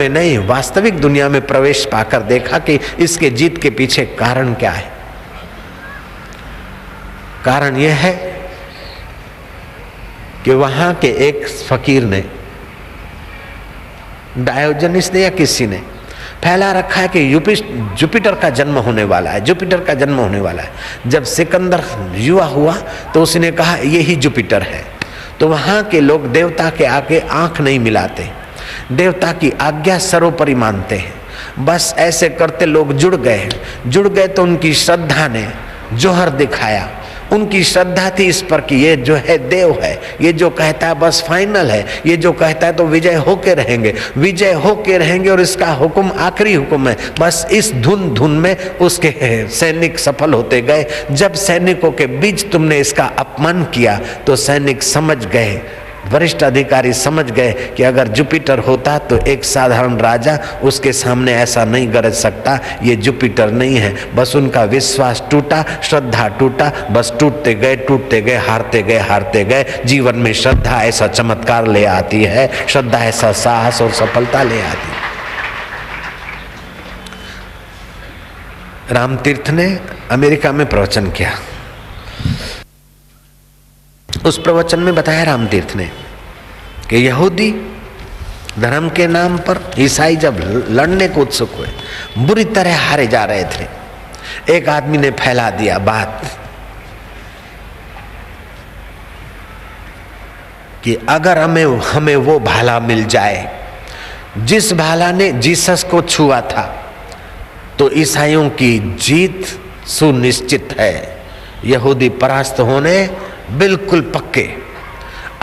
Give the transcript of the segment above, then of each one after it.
नहीं, वास्तविक दुनिया में प्रवेश पाकर देखा कि इसके जीत के पीछे कारण क्या है। कारण यह है कि वहां के एक फकीर ने, डायोजनिस ने या किसी ने फैला रखा है कि जुपिटर का जन्म होने वाला है, जुपिटर का जन्म होने वाला है। जब सिकंदर युवा हुआ तो उसने कहा यही जुपिटर है। तो वहां के लोग देवता के आगे आंख नहीं मिलाते, देवता की आज्ञा सर्वोपरि मानते हैं। बस ऐसे करते लोग जुड़ गए तो उनकी श्रद्धा ने जौहर दिखाया। उनकी श्रद्धा थी इस पर कि ये जो है देव है, ये जो कहता है बस फाइनल है, ये जो कहता है तो विजय होके रहेंगे और इसका हुक्म आखिरी हुक्म है। बस इस धुन में उसके सैनिक सफल होते गए। जब सैनिकों के बीच तुमने इसका अपमान किया तो सैनिक समझ गए, वरिष्ठ अधिकारी समझ गए कि अगर जुपिटर होता तो एक साधारण राजा उसके सामने ऐसा नहीं गरज सकता, ये जुपिटर नहीं है। बस उनका विश्वास टूटा, श्रद्धा टूटा, बस टूटते गए, हारते गए। जीवन में श्रद्धा ऐसा चमत्कार ले आती है, श्रद्धा ऐसा साहस और सफलता ले आती है। रामतीर्थ ने अमेरिका में प्रवचन किया। उस प्रवचन में बताया रामतीर्थ ने कि यहूदी धर्म के नाम पर ईसाई जब लड़ने को उत्सुक हुए, बुरी तरह हारे जा रहे थे, एक आदमी ने फैला दिया बात कि अगर हमें वो भाला मिल जाए जिस भाला ने जीसस को छुआ था तो ईसाइयों की जीत सुनिश्चित है, यहूदी परास्त होने बिल्कुल पक्के।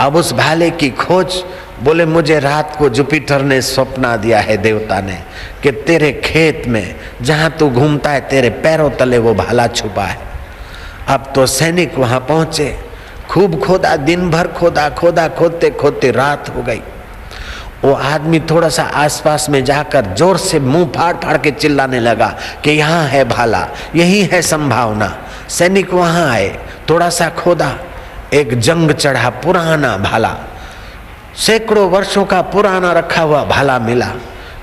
अब उस भाले की खोज, बोले मुझे रात को जुपिटर ने सपना दिया है, देवता ने, कि तेरे खेत में जहां तू घूमता है तेरे पैरों तले वो भाला छुपा है। अब तो सैनिक वहां पहुंचे, खूब खोदा, दिन भर खोदते रात हो गई। वो आदमी थोड़ा सा आसपास में जाकर जोर से मुंह फाड़ के चिल्लाने लगा कि यहाँ है भाला, यही है संभावना। सैनिक वहां आए, थोड़ा सा खोदा, एक जंग चढ़ा, पुराना भाला, सैकड़ों वर्षों का पुराना रखा हुआ भाला मिला।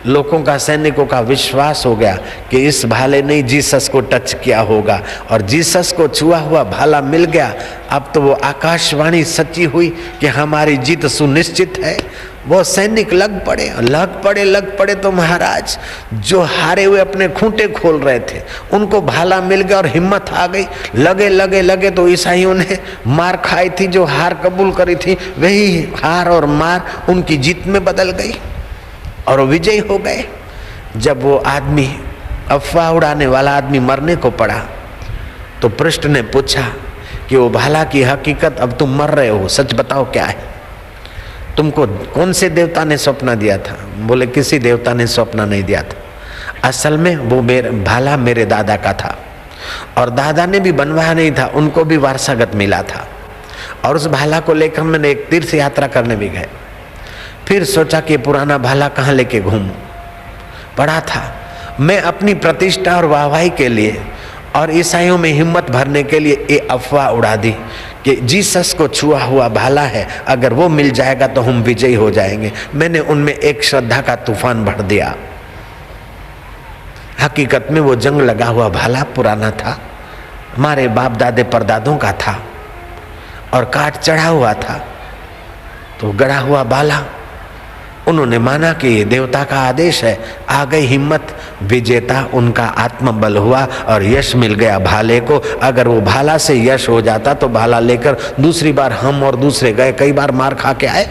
लोगों का, सैनिकों का विश्वास हो गया कि इस भाले ने जीसस को टच किया होगा और जीसस को छुआ हुआ भाला मिल गया। अब तो वो आकाशवाणी सच्ची हुई कि हमारी जीत सुनिश्चित है। वो सैनिक लग पड़े तो महाराज जो हारे हुए अपने खूंटे खोल रहे थे उनको भाला मिल गया और हिम्मत आ गई। लगे तो ईसाइयों ने मार खाई थी, जो हार कबूल करी थी वही हार और मार उनकी जीत में बदल गई और विजयी हो गए। जब वो आदमी, अफवाह उड़ाने वाला आदमी मरने को पड़ा तो पृष्ठ ने पूछा कि वो भाला की हकीकत, अब तुम मर रहे हो, सच बताओ क्या है, तुमको कौन से देवता ने सपना दिया था? बोले किसी देवता ने सपना नहीं दिया था, असल में वो भाला मेरे दादा का था और दादा ने भी बनवाया नहीं था, उनको भी वारसागत मिला था। और उस भाला को लेकर मैंने एक तीर्थ यात्रा करने भी गए। फिर सोचा कि पुराना भाला कहाँ लेके घूमूं, पड़ा था। मैं अपनी प्रतिष्ठा और वाहवाही के लिए और ईसाइयों में हिम्मत भरने के लिए ये अफवाह उड़ा दी कि जीसस को छुआ हुआ भाला है, अगर वो मिल जाएगा तो हम विजयी हो जाएंगे। मैंने उनमें एक श्रद्धा का तूफान भर दिया। हकीकत में वो जंग लगा हुआ भाला पुराना था, हमारे बाप दादे परदादों का था और काट चढ़ा हुआ था। तो गड़ा हुआ भाला उन्होंने माना कि ये देवता का आदेश है, आ गई हिम्मत, विजेता उनका आत्मबल हुआ और यश मिल गया भाले को। अगर वो भाला से यश हो जाता तो भाला लेकर दूसरी बार हम और दूसरे गए, कई बार मार खा के आए।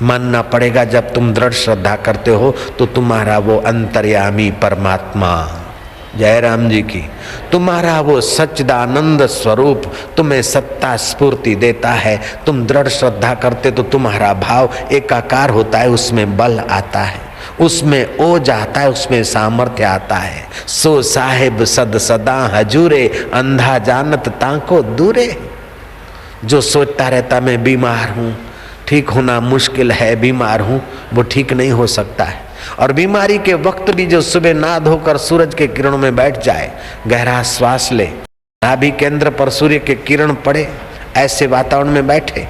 मानना पड़ेगा, जब तुम दृढ़ श्रद्धा करते हो तो तुम्हारा वो अंतर्यामी परमात्मा, जय राम जी की, तुम्हारा वो सच्चिदानंद स्वरूप तुम्हें सत्ता स्फूर्ति देता है। तुम दृढ़ श्रद्धा करते तो तुम्हारा भाव एकाकार होता है, उसमें बल आता है, उसमें ओज आता है, उसमें सामर्थ्य आता है। सो साहेब सद सदा हजूरे, अंधा जानत ताको दूरे। जो सोचता रहता मैं बीमार हूँ, ठीक होना मुश्किल है, बीमार हूँ, वो ठीक नहीं हो सकता है। और बीमारी के वक्त भी जो सुबह नहा धोकर सूरज के किरणों में बैठ जाए, गहरा श्वास ले, नाभि केंद्र पर सूर्य के किरण पड़े, ऐसे वातावरण में बैठे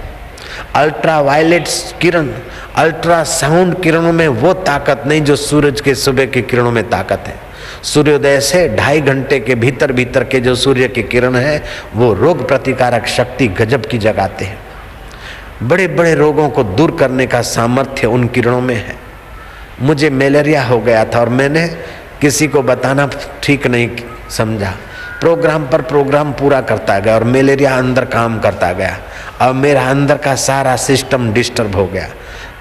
अल्ट्रा वायलेट किरण, अल्ट्रा साउंड किरणों में वो ताकत नहीं जो सूरज के सुबह की किरणों में ताकत है। सूर्योदय से 2.5 घंटे के भीतर भीतर के जो सूर्य की किरण है वो रोग प्रतिकारक शक्ति गजब की जगाते हैं। बड़े बड़े रोगों को दूर करने का सामर्थ्य उन किरणों में है। मुझे मलेरिया हो गया था और मैंने किसी को बताना ठीक नहीं समझा, प्रोग्राम पर प्रोग्राम पूरा करता गया और मलेरिया अंदर काम करता गया और मेरा अंदर का सारा सिस्टम डिस्टर्ब हो गया।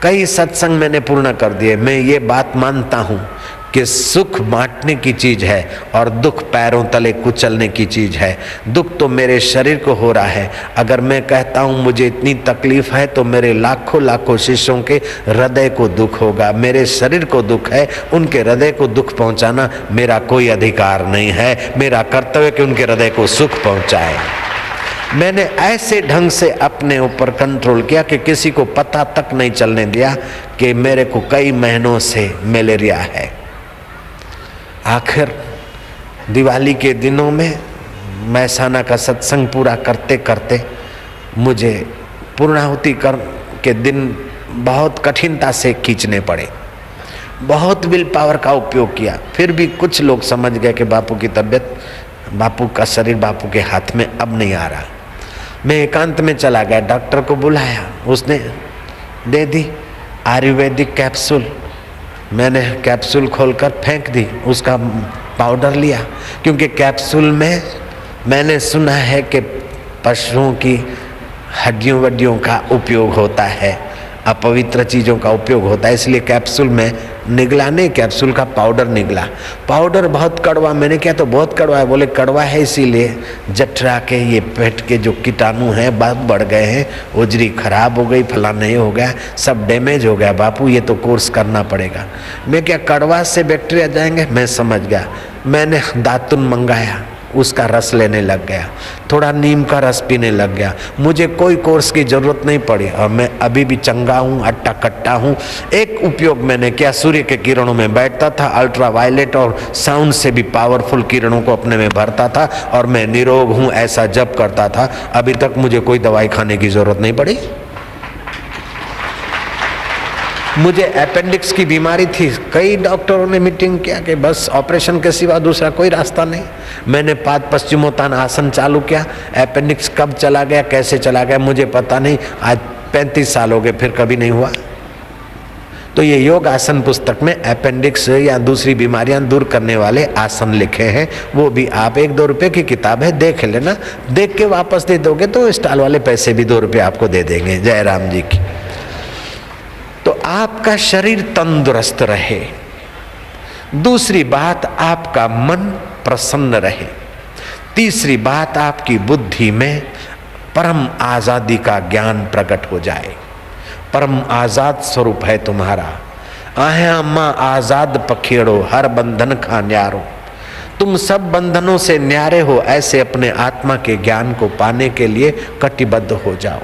कई सत्संग मैंने पूर्ण कर दिए। मैं ये बात मानता हूँ कि सुख बांटने की चीज है और दुख पैरों तले कुचलने की चीज है। दुख तो मेरे शरीर को हो रहा है। अगर मैं कहता हूँ मुझे इतनी तकलीफ है तो मेरे लाखों लाखों शिष्यों के हृदय को दुख होगा। मेरे शरीर को दुख है, उनके हृदय को दुख पहुँचाना मेरा कोई अधिकार नहीं है। मेरा कर्तव्य कि उनके हृदय को सुख पहुँचाए। मैंने ऐसे ढंग से अपने ऊपर कंट्रोल किया कि किसी को पता तक नहीं चलने दिया कि मेरे को कई महीनों से मलेरिया है। आखिर दिवाली के दिनों में मैसाना का सत्संग पूरा करते करते मुझे पूर्णाहुति कर के दिन बहुत कठिनता से खींचने पड़े। बहुत विल पावर का उपयोग किया, फिर भी कुछ लोग समझ गए कि बापू की तबीयत, बापू का शरीर बापू के हाथ में अब नहीं आ रहा। मैं एकांत में चला गया, डॉक्टर को बुलाया, उसने दे दी आयुर्वेदिक कैप्सूल। मैंने कैप्सूल खोलकर फेंक दी, उसका पाउडर लिया, क्योंकि कैप्सूल में मैंने सुना है कि पशुओं की हड्डियों वड्डियों का उपयोग होता है, अपवित्र चीज़ों का उपयोग होता है, इसलिए कैप्सूल में निगला नहीं, कैप्सूल का पाउडर निगला। पाउडर बहुत कड़वा, मैंने क्या तो बहुत कड़वा है। बोले कड़वा है इसीलिए जठरा के ये पेट के जो कीटाणु हैं बहुत बढ़ गए हैं, उजरी खराब हो गई, फला नहीं हो गया, सब डैमेज हो गया बापू, ये तो कोर्स करना पड़ेगा। मैं क्या कड़वा से बैक्टीरिया जाएंगे, मैं समझ गया। मैंने दातुन मंगाया, उसका रस लेने लग गया, थोड़ा नीम का रस पीने लग गया। मुझे कोई कोर्स की ज़रूरत नहीं पड़ी और मैं अभी भी चंगा हूँ, अट्टा कट्टा हूँ। एक उपयोग मैंने किया, सूर्य के किरणों में बैठता था, अल्ट्रा वायलेट और साउंड से भी पावरफुल किरणों को अपने में भरता था और मैं निरोग हूँ ऐसा जप करता था। अभी तक मुझे कोई दवाई खाने की ज़रूरत नहीं पड़ी। मुझे अपेंडिक्स की बीमारी थी, कई डॉक्टरों ने मीटिंग किया कि बस ऑपरेशन के सिवा दूसरा कोई रास्ता नहीं। मैंने पाद पश्चिमोत्तान आसन चालू किया। अपेंडिक्स कब चला गया, कैसे चला गया मुझे पता नहीं। आज 35 साल हो गए, फिर कभी नहीं हुआ। तो ये योग आसन पुस्तक में अपेंडिक्स या दूसरी बीमारियां दूर करने वाले आसन लिखे हैं, वो भी आप 1-2 रुपये की किताब है, देख लेना। देख के वापस दे दोगे तो स्टॉल वाले पैसे भी 2 रुपये आपको दे देंगे। जय राम जी की। तो आपका शरीर तंदुरुस्त रहे। दूसरी बात, आपका मन प्रसन्न रहे। तीसरी बात, आपकी बुद्धि में परम आजादी का ज्ञान प्रकट हो जाए। परम आजाद स्वरूप है तुम्हारा। आहे अम्मा आजाद पखेड़ो, हर बंधन खा न्यारो। तुम सब बंधनों से न्यारे हो, ऐसे अपने आत्मा के ज्ञान को पाने के लिए कटिबद्ध हो जाओ।